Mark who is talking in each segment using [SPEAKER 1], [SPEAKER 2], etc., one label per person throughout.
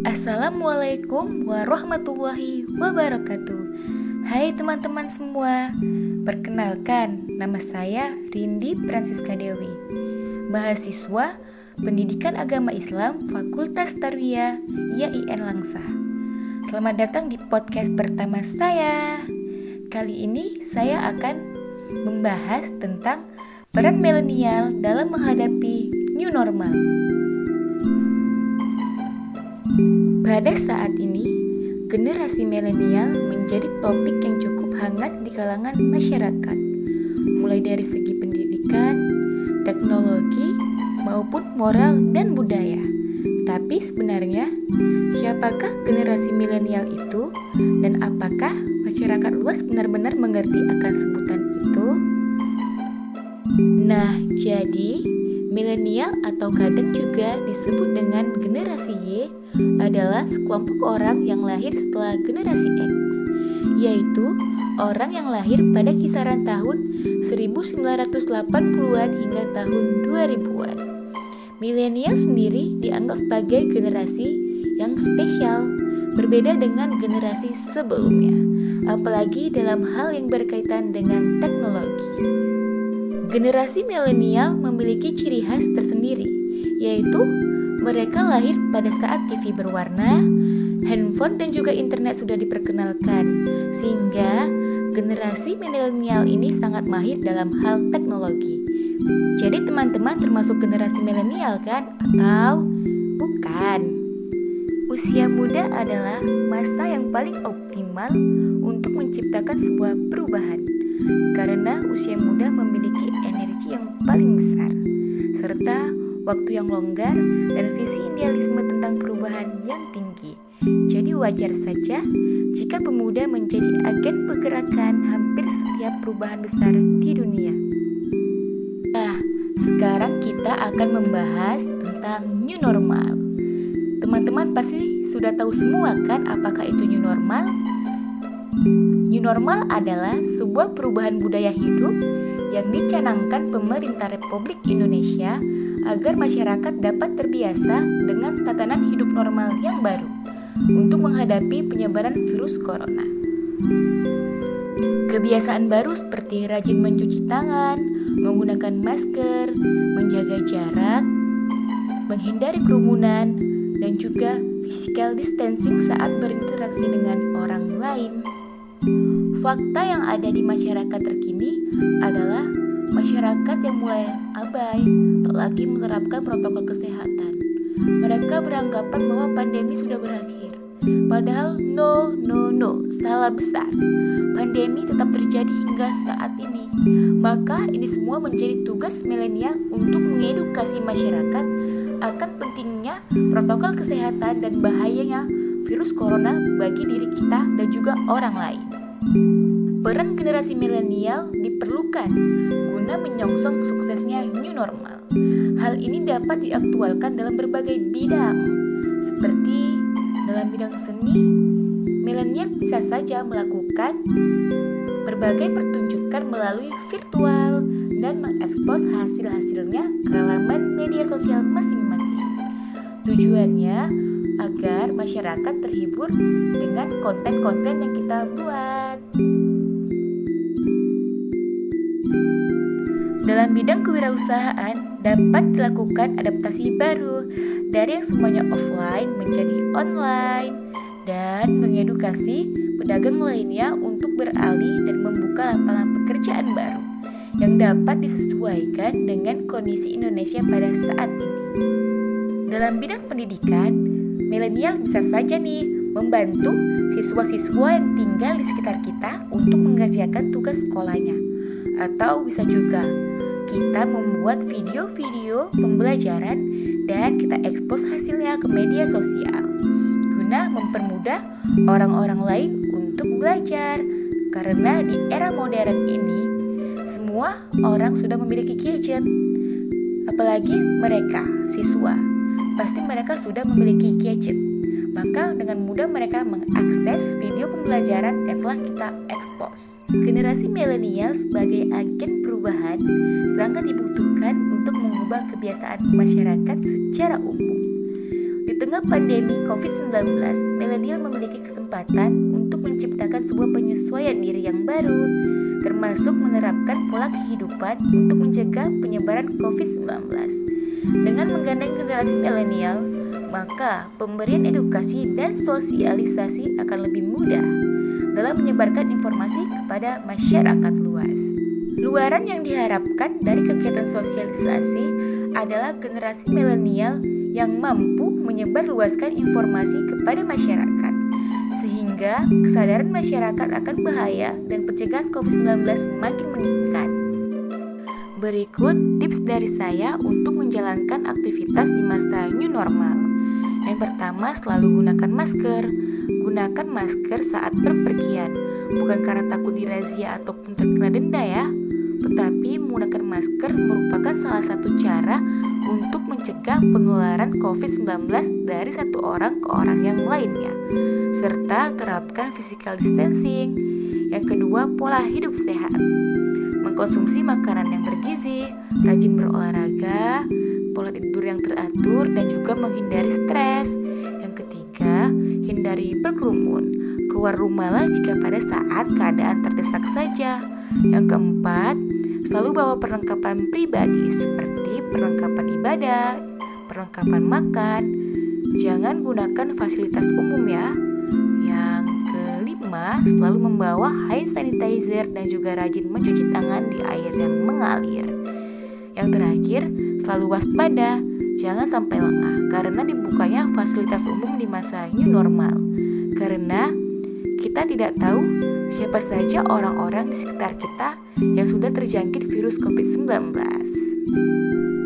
[SPEAKER 1] Assalamualaikum warahmatullahi wabarakatuh. Hai teman-teman semua, perkenalkan nama saya Rindi Francisca Dewi, mahasiswa Pendidikan Agama Islam Fakultas Tarbiyah IAIN Langsa. Selamat datang di podcast pertama saya. Kali ini saya akan membahas tentang peran milenial dalam menghadapi new normal. Pada saat ini, generasi milenial menjadi topik yang cukup hangat di kalangan masyarakat, mulai dari segi pendidikan, teknologi, maupun moral dan budaya. Tapi sebenarnya, siapakah generasi milenial itu dan apakah masyarakat luas benar-benar mengerti akan sebutan itu? Nah, jadi milenial atau kadang juga disebut dengan generasi Y adalah sekelompok orang yang lahir setelah generasi X, yaitu orang yang lahir pada kisaran tahun 1980-an hingga tahun 2000-an. Milenial sendiri dianggap sebagai generasi yang spesial, berbeda dengan generasi sebelumnya, apalagi dalam hal yang berkaitan dengan teknologi. Generasi milenial memiliki ciri khas tersendiri, yaitu mereka lahir pada saat TV berwarna, handphone dan juga internet sudah diperkenalkan, sehingga generasi milenial ini sangat mahir dalam hal teknologi. Jadi teman-teman termasuk generasi milenial kan? Atau bukan? Usia muda adalah masa yang paling optimal untuk menciptakan sebuah perubahan, karena usia muda memiliki energi yang paling besar, serta waktu yang longgar dan visi idealisme tentang perubahan yang tinggi. Jadi wajar saja jika pemuda menjadi agen pergerakan hampir setiap perubahan besar di dunia. Nah, sekarang kita akan membahas tentang new normal. Teman-teman pasti sudah tahu semua kan apakah itu new normal? New normal adalah sebuah perubahan budaya hidup yang dicanangkan pemerintah Republik Indonesia agar masyarakat dapat terbiasa dengan tatanan hidup normal yang baru untuk menghadapi penyebaran virus corona. Kebiasaan baru seperti rajin mencuci tangan, menggunakan masker, menjaga jarak, menghindari kerumunan, dan juga physical distancing saat berinteraksi dengan orang lain. Fakta yang ada di masyarakat terkini adalah masyarakat yang mulai abai, tak lagi menerapkan protokol kesehatan. Mereka beranggapan bahwa pandemi sudah berakhir. Padahal no, salah besar. Pandemi tetap terjadi hingga saat ini. Maka ini semua menjadi tugas milenial untuk mengedukasi masyarakat akan pentingnya protokol kesehatan dan bahayanya virus corona bagi diri kita dan juga orang lain. Peran generasi milenial diperlukan guna menyongsong suksesnya new normal. Hal ini dapat diaktualkan dalam berbagai bidang, seperti dalam bidang seni, milenial bisa saja melakukan berbagai pertunjukan melalui virtual dan mengekspos hasil-hasilnya ke laman media sosial masing-masing. Tujuannya agar masyarakat terhibur dengan konten-konten yang kita buat. Dalam bidang kewirausahaan dapat dilakukan adaptasi baru dari yang semuanya offline menjadi online dan mengedukasi pedagang lainnya untuk beralih dan membuka lapangan pekerjaan baru yang dapat disesuaikan dengan kondisi Indonesia pada saat ini. Dalam bidang pendidikan, milenial bisa saja nih membantu siswa-siswa yang tinggal di sekitar kita untuk mengerjakan tugas sekolahnya. Atau bisa juga kita membuat video-video pembelajaran dan kita ekspos hasilnya ke media sosial guna mempermudah orang-orang lain untuk belajar. Karena di era modern ini semua orang sudah memiliki gadget. Apalagi mereka, siswa, pasti mereka sudah memiliki gadget. Maka dengan mudah mereka mengakses video pembelajaran yang telah kita ekspos. Generasi milenial sebagai agen perubahan sangat dibutuhkan untuk mengubah kebiasaan masyarakat secara umum. Di tengah pandemi COVID-19, milenial memiliki kesempatan untuk menciptakan sebuah penyesuaian diri yang baru, termasuk menerapkan pola kehidupan untuk mencegah penyebaran COVID-19. Dengan menggandeng generasi milenial, maka pemberian edukasi dan sosialisasi akan lebih mudah dalam menyebarkan informasi kepada masyarakat luas. Luaran yang diharapkan dari kegiatan sosialisasi adalah generasi milenial yang mampu menyebarluaskan informasi kepada masyarakat, sehingga kesadaran masyarakat akan bahaya dan pencegahan COVID-19 semakin meningkat. Berikut tips dari saya untuk menjalankan aktivitas di masa new normal. Yang pertama, selalu gunakan masker. Gunakan masker saat berpergian, bukan karena takut dirazia ataupun terkena denda ya, tetapi menggunakan masker merupakan salah satu cara untuk mencegah penularan COVID-19 dari satu orang ke orang yang lainnya, serta terapkan physical distancing. Yang kedua, pola hidup sehat. Mengkonsumsi makanan yang bergizi, rajin berolahraga, pola tidur yang teratur, dan juga menghindari stres. Yang ketiga, hindari berkerumun. Keluar rumahlah jika pada saat keadaan terdesak saja. Yang keempat, selalu bawa perlengkapan pribadi seperti perlengkapan ibadah, perlengkapan makan. Jangan gunakan fasilitas umum ya. Yang kelima, selalu membawa hand sanitizer dan juga rajin mencuci tangan di air yang mengalir. Yang terakhir, selalu waspada. Jangan sampai lengah karena dibukanya fasilitas umum di masa new normal. Karena kita tidak tahu siapa saja orang-orang di sekitar kita yang sudah terjangkit virus COVID-19.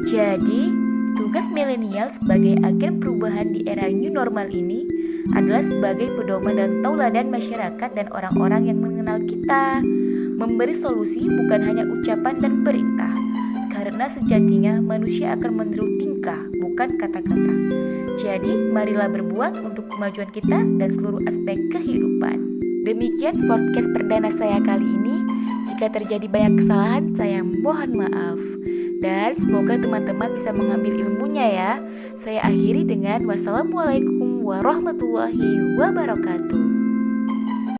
[SPEAKER 1] Jadi, tugas milenial sebagai agen perubahan di era new normal ini adalah sebagai pedoman dan tauladan masyarakat dan orang-orang yang mengenal kita. Memberi solusi bukan hanya ucapan dan perintah, karena sejatinya manusia akan meniru tingkah, bukan kata-kata. Jadi, marilah berbuat untuk kemajuan kita dan seluruh aspek kehidupan. Demikian podcast perdana saya kali ini. Jika terjadi banyak kesalahan, saya mohon maaf. Dan semoga teman-teman bisa mengambil ilmunya ya. Saya akhiri dengan wassalamualaikum warahmatullahi wabarakatuh.